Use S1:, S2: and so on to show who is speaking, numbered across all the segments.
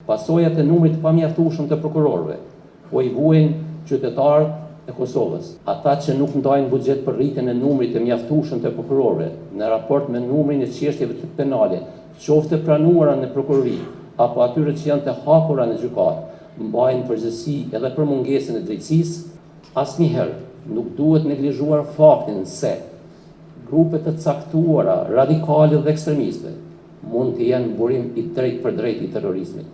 S1: Pasojat e numrit të pamjaftueshëm të prokurorëve po i vuajnë qytetarët e Kosovës, ata që nuk ndajnë buxhet për rritjen e numrit të mjaftueshëm të prokurorëve në raport me numrin e çështjeve penale, qoftë pranuara në prokurori apo atyre që janë të hapura në gjykatë, mbajnë përgjegjësi edhe për mungesën e drejtësisë. Asnjëherë nuk duhet neglizhuar faktin se grupe të caktuara radikale dhe ekstremiste mund të jenë burim i drejtë për drejtë i terrorizmit.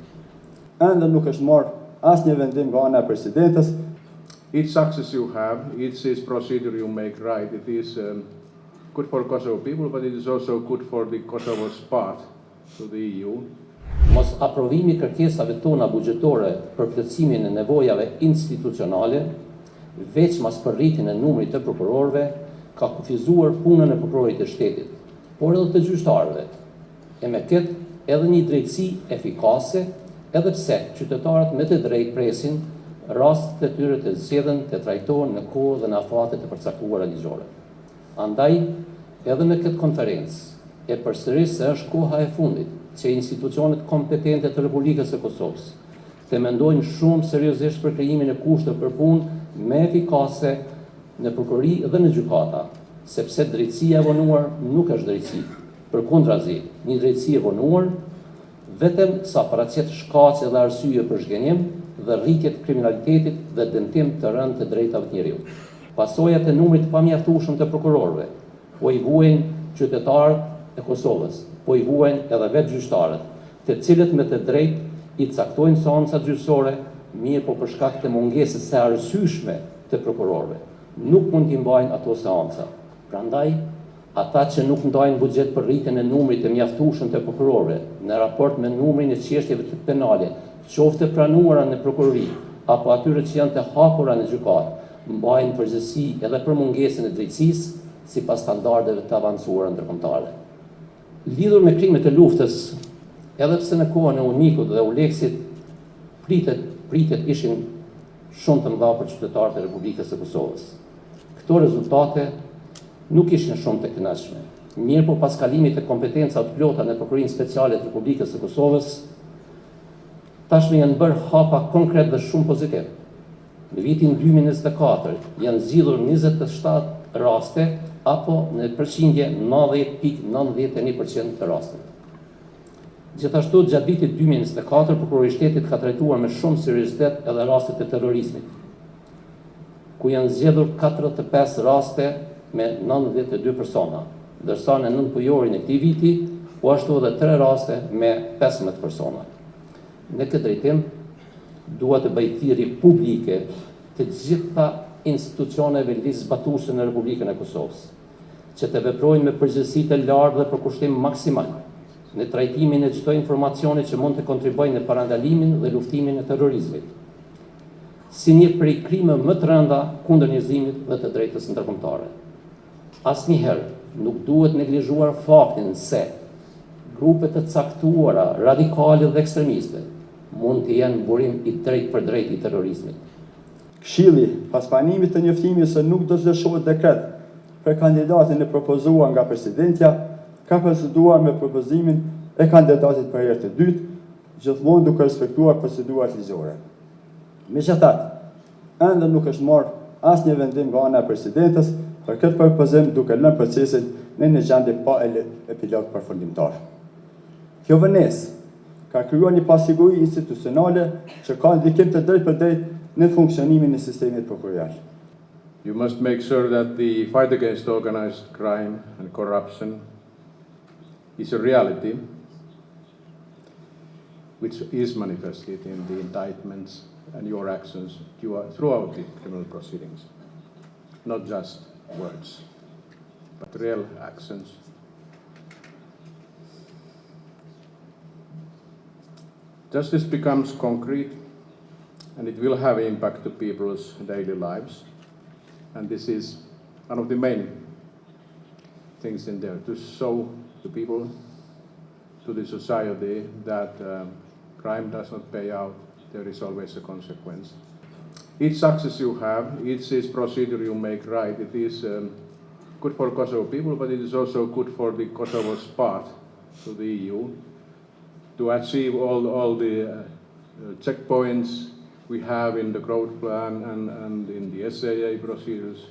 S2: Ende nuk është marrë asnjë vendim nga ana e presidentës.
S3: Each success you have, each procedure you make right, it is good for Kosovo people, but it is also good for the Kosovo's path to the EU.
S1: Mos aprovimi kërkesave tona buxhetore për plotësimin e nevojave institucionale, veç mas për rritjen e numrit të prokurorëve, ka kufizuar punën e prokurorit të shtetit, por edhe të gjyqtarëve, e me këtë edhe një drejtësi efikase, edhe pse qytetarët me të drejtë presin rastet e tyre të zgjedhën të trajtohen në kohë dhe në afate të përcaktuara ligjore. Andaj, edhe në këtë konferencë e përsëris se është koha e fundit që institucionet kompetente të Republikës së Kosovës të mendojnë shumë seriozisht për krijimin e kushteve për punë më efikase në prokurori dhe në gjykata, sepse drejtësia e vonuar nuk është drejtësi. Përkundrazi, një drejtësi e vonuar vetëm sa paraqet shkaqe dhe arsye për zhgënjim dhe rritje të kriminalitetit dhe dëmtim të rënd të drejtave të njeriut. Pasojat e numrit të pamjaftueshëm të prokurorëve po i vuajnë qytetarët e Kosovës, po i vuajnë edhe vetë gjyqtarët, të cilët me të drejtë i caktojnë seancat gjyqësore, mirë po për shkak të mungesës së arsyeshme të prokurorëve, nuk mund t'i mbajnë ato seanca. Prandaj, ata që nuk ndajnë buxhet për rritjen e numrit të mjaftueshëm të prokurorëve në raport me numrin e çështjeve penale, qoftë pranuara në prokurori apo atyre që janë të hapura në gjykatë, mbajnë përgjegjësi edhe për mungesën e drejtësisë sipas standardeve të avancuara ndërkombëtare. Lidhur me krimet e luftës, edhe pse në kohën e Unikut dhe Uleksit pritet ishin shumë të mëdha për qytetarët e Republikës së Kosovës. Këto rezultate nuk ishin shumë të kënaqshme. Mirë po pas kalimit të kompetencave të plota në Prokurorinë Speciale të Republikës së Kosovës, tashmë janë bërë hapa konkret dhe shumë pozitiv. Në vitin 2024 janë zgjidhur 27 raste apo në përqindje 90.91% të rasteve. Gjithashtu, gjatë vitit 2024, Prokurori i Shtetit ka trajtuar me shumë seriozitet edhe rastet e terrorizmit, ku janë zgjedhur 45 raste me 92 persona, ndërsa në nëntbujorin e këtij viti u ashtu edhe 3 raste me 15 persona. Në këtë drejtim, dua të bëj thirrje publike të gjitha institucioneve ligjzbatuese në Republikën e Kosovës, që të veprojnë me përgjegjësi të lartë dhe përkushtim maksimal në trajtimin e çdo informacioni që mund të kontribuojë në parandalimin dhe luftimin e terrorizmit, si një prej krimeve më të rënda kundër njerëzimit dhe të drejtës ndërkombëtare. Asnjëherë nuk duhet neglizhuar faktin se grupe të caktuara radikale dhe ekstremiste mund të jenë burim i drejtë për drejtë i terrorizmit.
S2: Këshilli, pas pranimit të njoftimit se nuk do të lëshohet dekret për kandidatin e propozuar nga presidentja, ka proceduar me propozimin e kandidatit për herë të dytë, gjithmonë duke respektuar procedurat ligjore. Megjithatë, ende nuk është marrë asnjë vendim nga ana e presidentës për këtë propozim, duke lënë procesin në një gjendje pa epilog përfundimtar. Kjo vonesë ka krijuar një pasiguri institucionale që ka ndikim të drejtë për drejtë në funksionimin e sistemit prokurorial.
S3: You must make sure that the fight against organized crime and corruption is a reality which is manifested in the indictments and your actions throughout the criminal proceedings. Not just words, but real actions. Justice becomes concrete and it will have impact to people's daily lives. And this is one of the main things in there, to show to people, to the society, that crime does not pay out, there is always a consequence. Each success you have, each procedure you make right, it is good for Kosovo people, but it is also good for the Kosovo's path to the EU. to achieve all the checkpoints we have in the growth plan and in the SAA procedures.